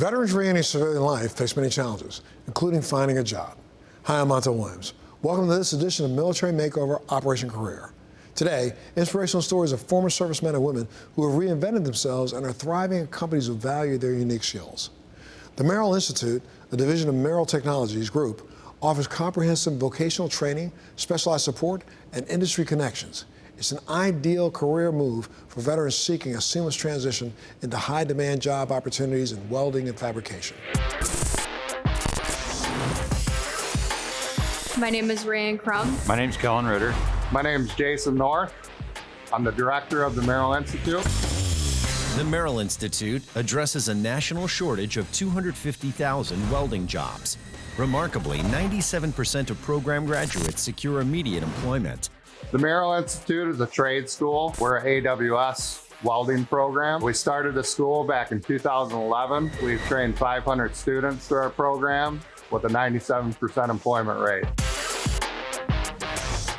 Veterans reentering civilian life face many challenges, including finding a job. Hi, I'm Montel Williams. Welcome to this edition of Military Makeover Operation Career. Today, inspirational stories of former servicemen and women who have reinvented themselves and are thriving in companies who value their unique skills. The Merrill Institute, a division of Merrill Technologies Group, offers comprehensive vocational training, specialized support, and industry connections. It's an ideal career move for veterans seeking a seamless transition into high-demand job opportunities in welding and fabrication. My name is Ryan Crum. My name's Kellen Ritter. My name's Jason North. I'm the director of the Merrill Institute. The Merill Institute addresses a national shortage of 250,000 welding jobs. Remarkably, 97% of program graduates secure immediate employment. The Merrill Institute is a trade school. We're an AWS welding program. We started the school back in 2011. We've trained 500 students through our program with a 97% employment rate.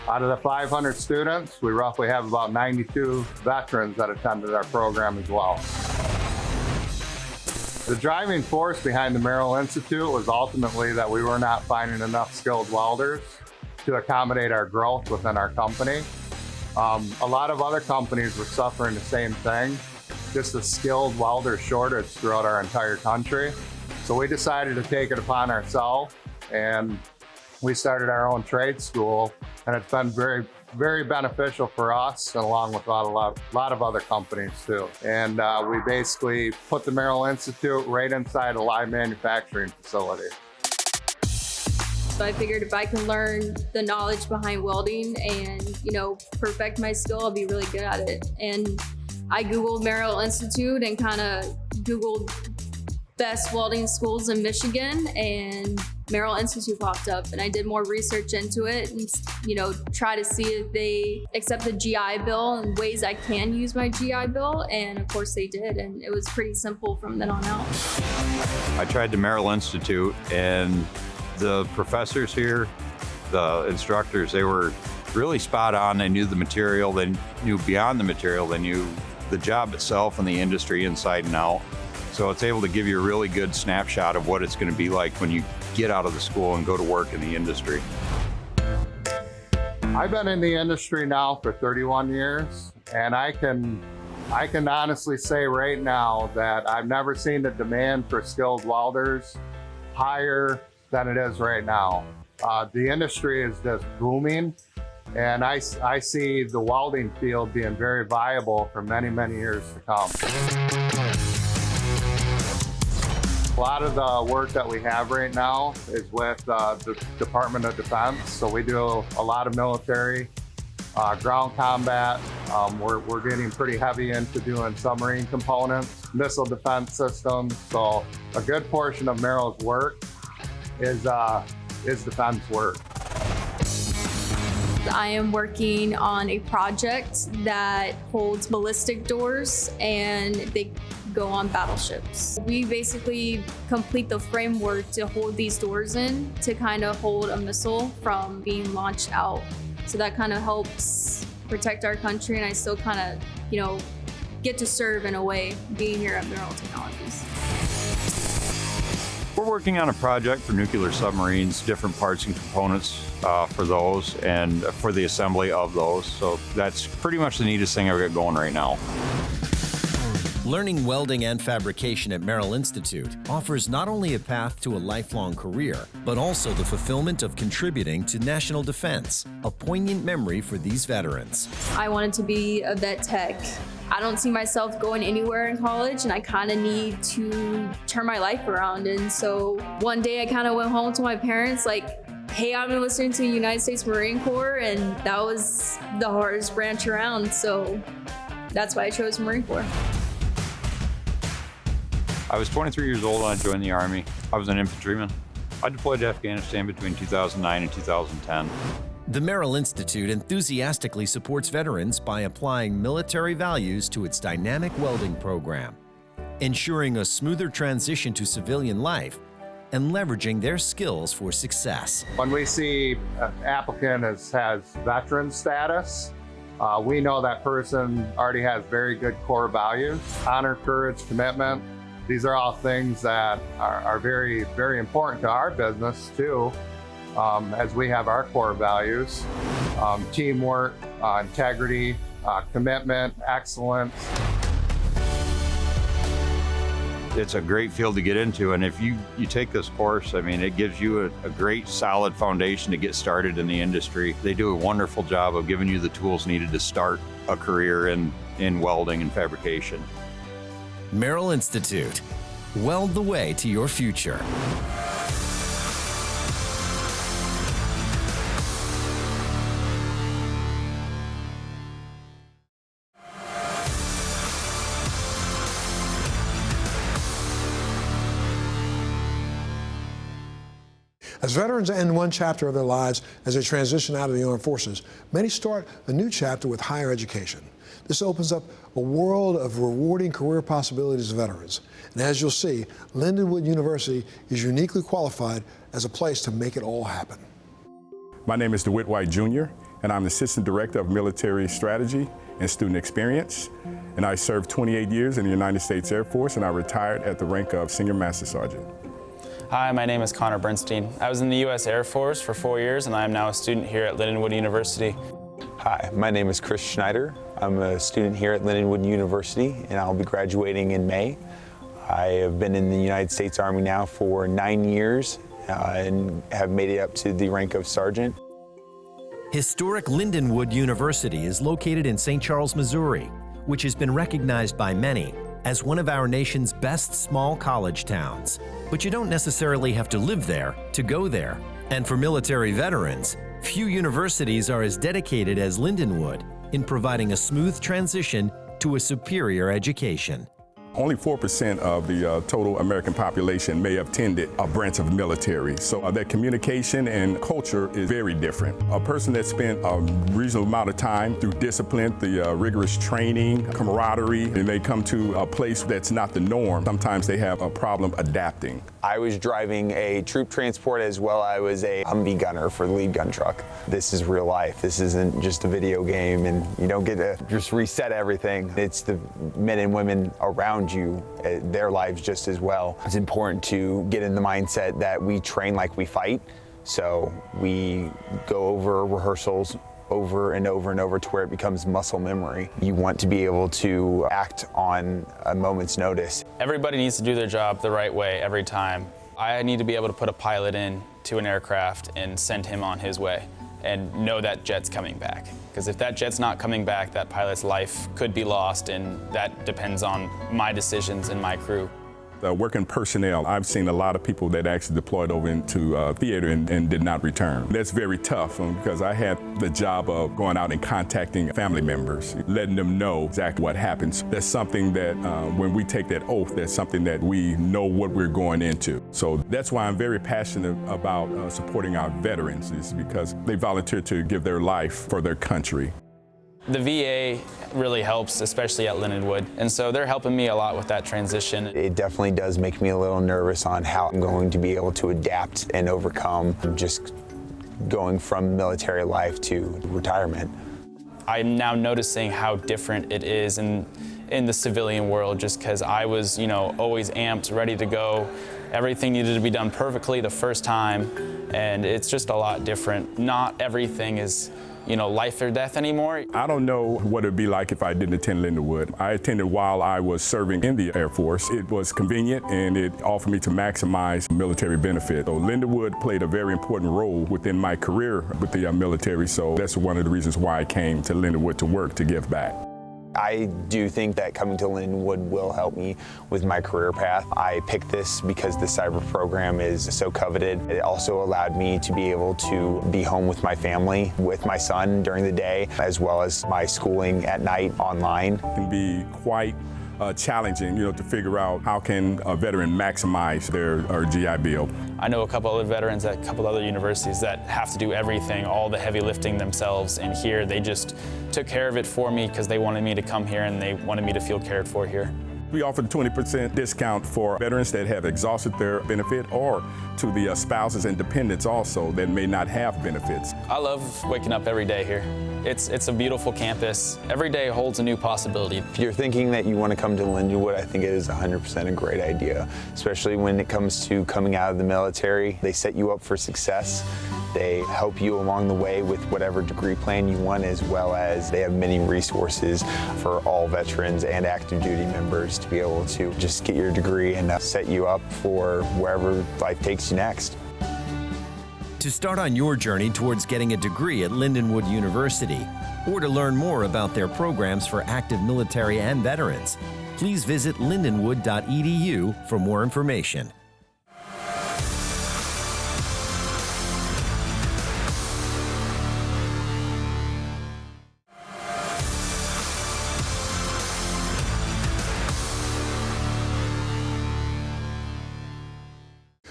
Out of the 500 students, we roughly have about 92 veterans that attended our program as well. The driving force behind the Merrill Institute was ultimately that we were not finding enough skilled welders to accommodate our growth within our company. A lot of other companies were suffering the same thing, just a skilled welder shortage throughout our entire country. So we decided to take it upon ourselves, and we started our own trade school, and it's been very, very beneficial for us, and along with a lot of other companies too. And we basically put the Merrill Institute right inside a live manufacturing facility. So I figured if I can learn the knowledge behind welding and, perfect my skill, I'll be really good at it. And I Googled Merrill Institute and kind of Googled best welding schools in Michigan, and Merrill Institute popped up, and I did more research into it and, try to see if they accept the GI Bill and ways I can use my GI Bill. And of course they did. And it was pretty simple from then on out. I tried the Merrill Institute, and the professors here, the instructors, they were really spot on. They knew the material, they knew beyond the material, they knew the job itself and the industry inside and out. So it's able to give you a really good snapshot of what it's going to be like when you get out of the school and go to work in the industry. I've been in the industry now for 31 years, and I can honestly say right now that I've never seen the demand for skilled welders higher than it is right now. The industry is just booming, and I see the welding field being very viable for many, many years to come. A lot of the work that we have right now is with the Department of Defense. So we do a lot of military, ground combat. We're getting pretty heavy into doing submarine components, missile defense systems. So a good portion of Merrill's work is defense work. I am working on a project that holds ballistic doors, and they go on battleships. We basically complete the framework to hold these doors in to kind of hold a missile from being launched out. So that kind of helps protect our country, and I still kind of, get to serve in a way being here at Merill Technologies. We're working on a project for nuclear submarines, different parts and components for those and for the assembly of those. So that's pretty much the neatest thing I've got going right now. Learning welding and fabrication at Merrill Institute offers not only a path to a lifelong career, but also the fulfillment of contributing to national defense, a poignant memory for these veterans. I wanted to be a vet tech. I don't see myself going anywhere in college, and I kind of need to turn my life around. And so one day I kind of went home to my parents like, hey, I've been listening to the United States Marine Corps, and that was the hardest branch around. So that's why I chose Marine Corps. I was 23 years old when I joined the Army. I was an infantryman. I deployed to Afghanistan between 2009 and 2010. The Merrill Institute enthusiastically supports veterans by applying military values to its dynamic welding program, ensuring a smoother transition to civilian life and leveraging their skills for success. When we see an applicant has veteran status, we know that person already has very good core values: honor, courage, commitment, These are all things that are very, very important to our business too, as we have our core values, teamwork, integrity, commitment, excellence. It's a great field to get into, and if you take this course, I mean, it gives you a great solid foundation to get started in the industry. They do a wonderful job of giving you the tools needed to start a career in welding and fabrication. Merill Institute. Weld the way to your future. As veterans end one chapter of their lives as they transition out of the armed forces, many start a new chapter with higher education. This opens up a world of rewarding career possibilities to veterans. And as you'll see, Lindenwood University is uniquely qualified as a place to make it all happen. My name is DeWitt White Jr., and I'm the Assistant Director of Military Strategy and Student Experience. And I served 28 years in the United States Air Force, and I retired at the rank of Senior Master Sergeant. Hi, my name is Connor Bernstein. I was in the U.S. Air Force for 4 years, and I am now a student here at Lindenwood University. Hi, my name is Chris Schneider. I'm a student here at Lindenwood University, and I'll be graduating in May. I have been in the United States Army now for 9 years and have made it up to the rank of sergeant. Historic Lindenwood University is located in St. Charles, Missouri, which has been recognized by many as one of our nation's best small college towns. But you don't necessarily have to live there to go there. And for military veterans, few universities are as dedicated as Lindenwood in providing a smooth transition to a superior education. Only 4% of the total American population may have attended a branch of the military. So their communication and culture is very different. A person that spent a reasonable amount of time through discipline, the rigorous training, camaraderie, and they come to a place that's not the norm, sometimes they have a problem adapting. I was driving a troop transport as well. I was a Humvee gunner for the lead gun truck. This is real life. This isn't just a video game, and you don't get to just reset everything. It's the men and women around you, their lives just as well. It's important to get in the mindset that we train like we fight. So we go over rehearsals over and over and over to where it becomes muscle memory. You want to be able to act on a moment's notice. Everybody needs to do their job the right way every time. I need to be able to put a pilot in to an aircraft and send him on his way and know that jet's coming back. Because if that jet's not coming back, that pilot's life could be lost, and that depends on my decisions and my crew. Working personnel, I've seen a lot of people that actually deployed over into theater and did not return. That's very tough because I had the job of going out and contacting family members, letting them know exactly what happens. That's something that when we take that oath, that's something that we know what we're going into. So that's why I'm very passionate about supporting our veterans, is because they volunteer to give their life for their country. The VA really helps, especially at Lindenwood, and so they're helping me a lot with that transition. It definitely does make me a little nervous on how I'm going to be able to adapt and overcome just going from military life to retirement. I'm now noticing how different it is in the civilian world, just because I was, always amped, ready to go. Everything needed to be done perfectly the first time, and it's just a lot different. Not everything is life or death anymore. I don't know what it'd be like if I didn't attend Lindenwood. I attended while I was serving in the Air Force. It was convenient and it offered me to maximize military benefit. So Lindenwood played a very important role within my career with the military, so that's one of the reasons why I came to Lindenwood to work, to give back. I do think that coming to Lindenwood will help me with my career path. I picked this because the cyber program is so coveted. It also allowed me to be able to be home with my family, with my son during the day, as well as my schooling at night online. It can be quite challenging, to figure out how can a veteran maximize their GI Bill. I know a couple other veterans at a couple other universities that have to do everything, all the heavy lifting themselves, and here they just took care of it for me because they wanted me to come here and they wanted me to feel cared for here. We offered a 20% discount for veterans that have exhausted their benefit, or to the spouses and dependents also that may not have benefits. I love waking up every day here. It's a beautiful campus. Every day holds a new possibility. If you're thinking that you want to come to Lindenwood, I think it is 100% a great idea, especially when it comes to coming out of the military. They set you up for success. They help you along the way with whatever degree plan you want, as well as they have many resources for all veterans and active duty members to be able to just get your degree and set you up for wherever life takes you next. To start on your journey towards getting a degree at Lindenwood University, or to learn more about their programs for active military and veterans, please visit lindenwood.edu for more information.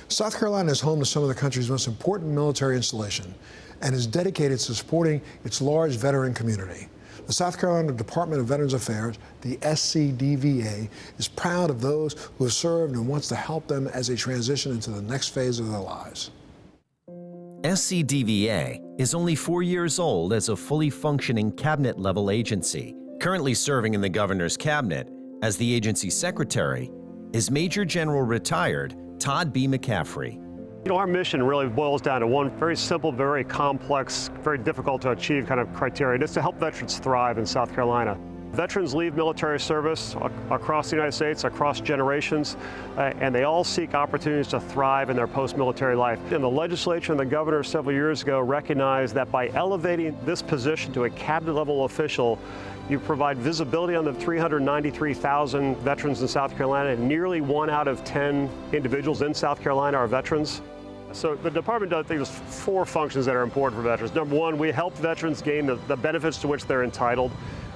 South Carolina is home to some of the country's most important military installation and is dedicated to supporting its large veteran community. The South Carolina Department of Veterans Affairs, the SCVA, is proud of those who have served and wants to help them as they transition into the next phase of their lives. SCDVA is only 4 years old as a fully functioning cabinet-level agency. Currently serving in the governor's cabinet as the agency's secretary is Major General retired Todd B. McCaffrey. You know, our mission really boils down to one very simple, very complex, very difficult to achieve kind of criteria. It's to help veterans thrive in South Carolina. Veterans leave military service across the United States, across generations, and they all seek opportunities to thrive in their post-military life. And the legislature and the governor several years ago recognized that by elevating this position to a cabinet-level official, you provide visibility on the 393,000 veterans in South Carolina. Nearly 1 out of 10 individuals in South Carolina are veterans. So the department does, I think, there's 4 functions that are important for veterans. Number 1, we help veterans gain the benefits to which they're entitled.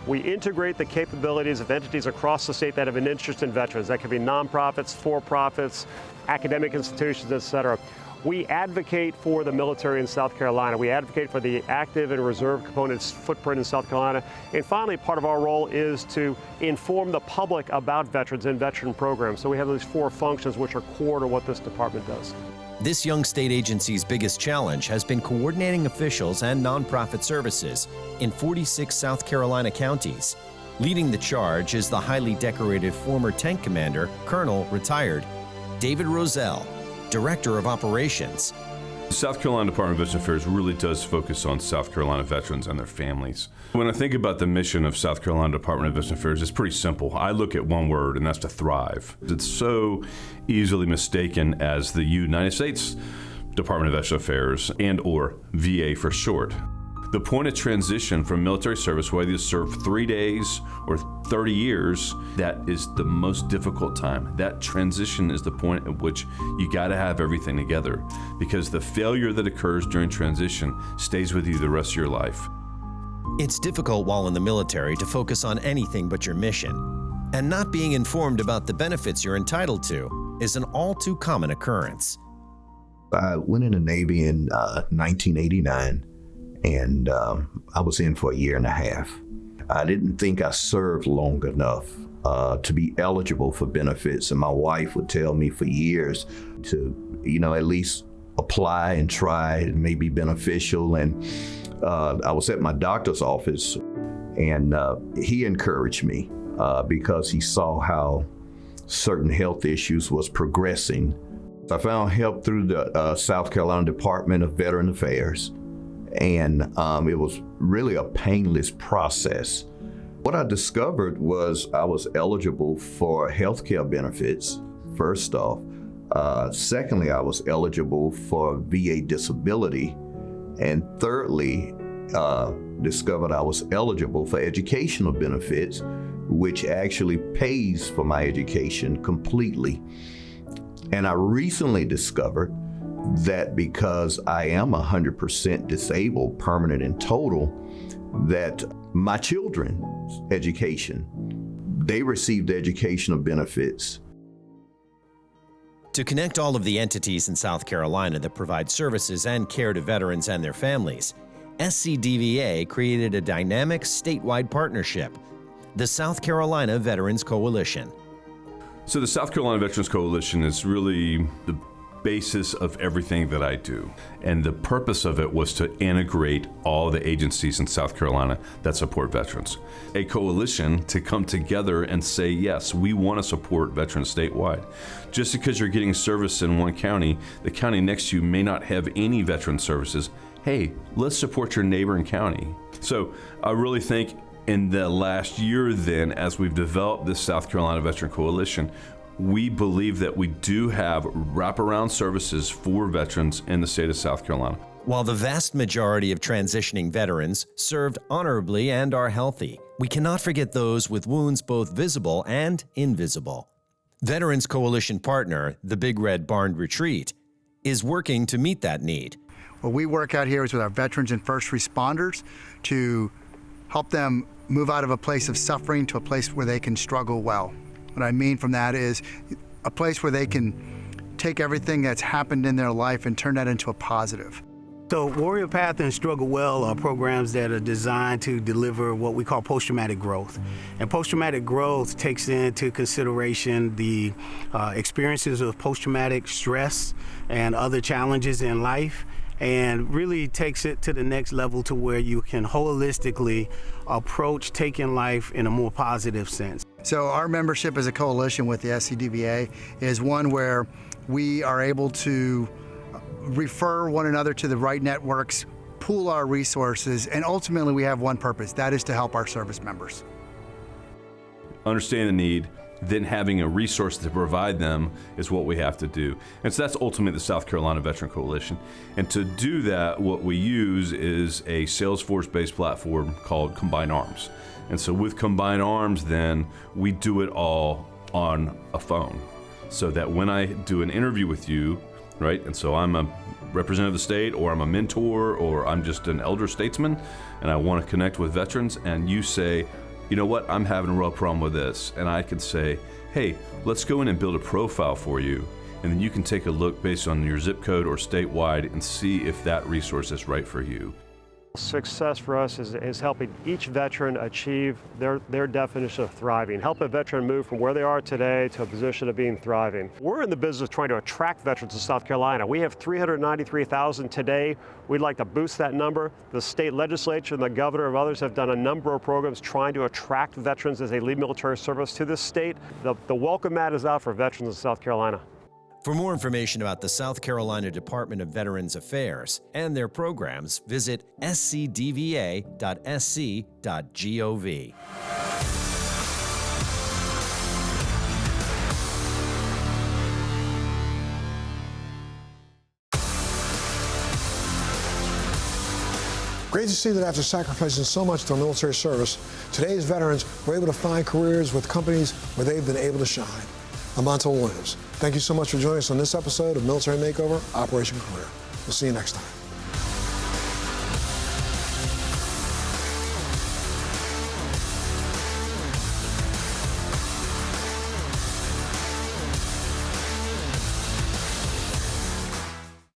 We integrate the capabilities of entities across the state that have an interest in veterans. That could be nonprofits, for-profits, academic institutions, et cetera. We advocate for the military in South Carolina. We advocate for the active and reserve components footprint in South Carolina. And finally, part of our role is to inform the public about veterans and veteran programs. So we have these 4 functions which are core to what this department does. This young state agency's biggest challenge has been coordinating officials and nonprofit services in 46 South Carolina counties. Leading the charge is the highly decorated former tank commander, Colonel retired David Roselle, Director of Operations. The South Carolina Department of Veterans Affairs really does focus on South Carolina veterans and their families. When I think about the mission of South Carolina Department of Veterans Affairs, it's pretty simple. I look at one word, and that's to thrive. It's so easily mistaken as the United States Department of Veterans Affairs, and or VA for short. The point of transition from military service, whether you serve 3 days or 30 years, that is the most difficult time. That transition is the point at which you got to have everything together, because the failure that occurs during transition stays with you the rest of your life. It's difficult while in the military to focus on anything but your mission, and not being informed about the benefits you're entitled to is an all too common occurrence. I went in the Navy in 1989. And I was in for 1.5 years. I didn't think I served long enough to be eligible for benefits. And my wife would tell me for years to, at least apply and try. It may be beneficial. And I was at my doctor's office, and he encouraged me because he saw how certain health issues was progressing. I found help through the South Carolina Department of Veteran Affairs. And it was really a painless process. What I discovered was I was eligible for health care benefits, first off. Secondly, I was eligible for VA disability. And thirdly, discovered I was eligible for educational benefits, which actually pays for my education completely. And I recently discovered that because I am 100% disabled, permanent and total, that my children's education, they received educational benefits. To connect all of the entities in South Carolina that provide services and care to veterans and their families, SCDVA created a dynamic statewide partnership, the South Carolina Veterans Coalition. So the South Carolina Veterans Coalition is really the basis of everything that I do. And the purpose of it was to integrate all the agencies in South Carolina that support veterans. A coalition to come together and say, yes, we want to support veterans statewide. Just because you're getting service in one county, the county next to you may not have any veteran services. Hey, let's support your neighboring county. So I really think in the last year then, as we've developed this South Carolina Veteran Coalition, we believe that we do have wraparound services for veterans in the state of South Carolina. While the vast majority of transitioning veterans served honorably and are healthy, we cannot forget those with wounds both visible and invisible. Veterans Coalition partner, the Big Red Barn Retreat, is working to meet that need. What we work out here is with our veterans and first responders to help them move out of a place of suffering to a place where they can struggle well. What I mean from that is a place where they can take everything that's happened in their life and turn that into a positive. So Warrior Path and Struggle Well are programs that are designed to deliver what we call post-traumatic growth. And post-traumatic growth takes into consideration the experiences of post-traumatic stress and other challenges in life, and really takes it to the next level to where you can holistically approach taking life in a more positive sense. So our membership as a coalition with the SCVA is one where we are able to refer one another to the right networks, pool our resources, and ultimately we have one purpose, that is to help our service members. Understand the need, then having a resource to provide them is what we have to do. And so that's ultimately the South Carolina Veteran Coalition. And to do that, what we use is a Salesforce-based platform called Combine Arms. And so with Combine Arms, then, we do it all on a phone. So that when I do an interview with you, right, and so I'm a representative of the state, or I'm a mentor, or I'm just an elder statesman, and I want to connect with veterans, and you say, you know what, I'm having a real problem with this. And I could say, hey, let's go in and build a profile for you. And then you can take a look based on your zip code or statewide and see if that resource is right for you. Success for us is helping each veteran achieve their definition of thriving, help a veteran move from where they are today to a position of being thriving. We're in the business of trying to attract veterans to South Carolina. We have 393,000 today. We'd like to boost that number. The state legislature and the governor and others have done a number of programs trying to attract veterans as they leave military service to this state. The welcome mat is out for veterans in South Carolina. For more information about the South Carolina Department of Veterans Affairs and their programs, visit scdva.sc.gov. Great to see that after sacrificing so much to military service, today's veterans were able to find careers with companies where they've been able to shine. I'm Montel Williams. Thank you so much for joining us on this episode of Military Makeover Operation Career. We'll see you next time.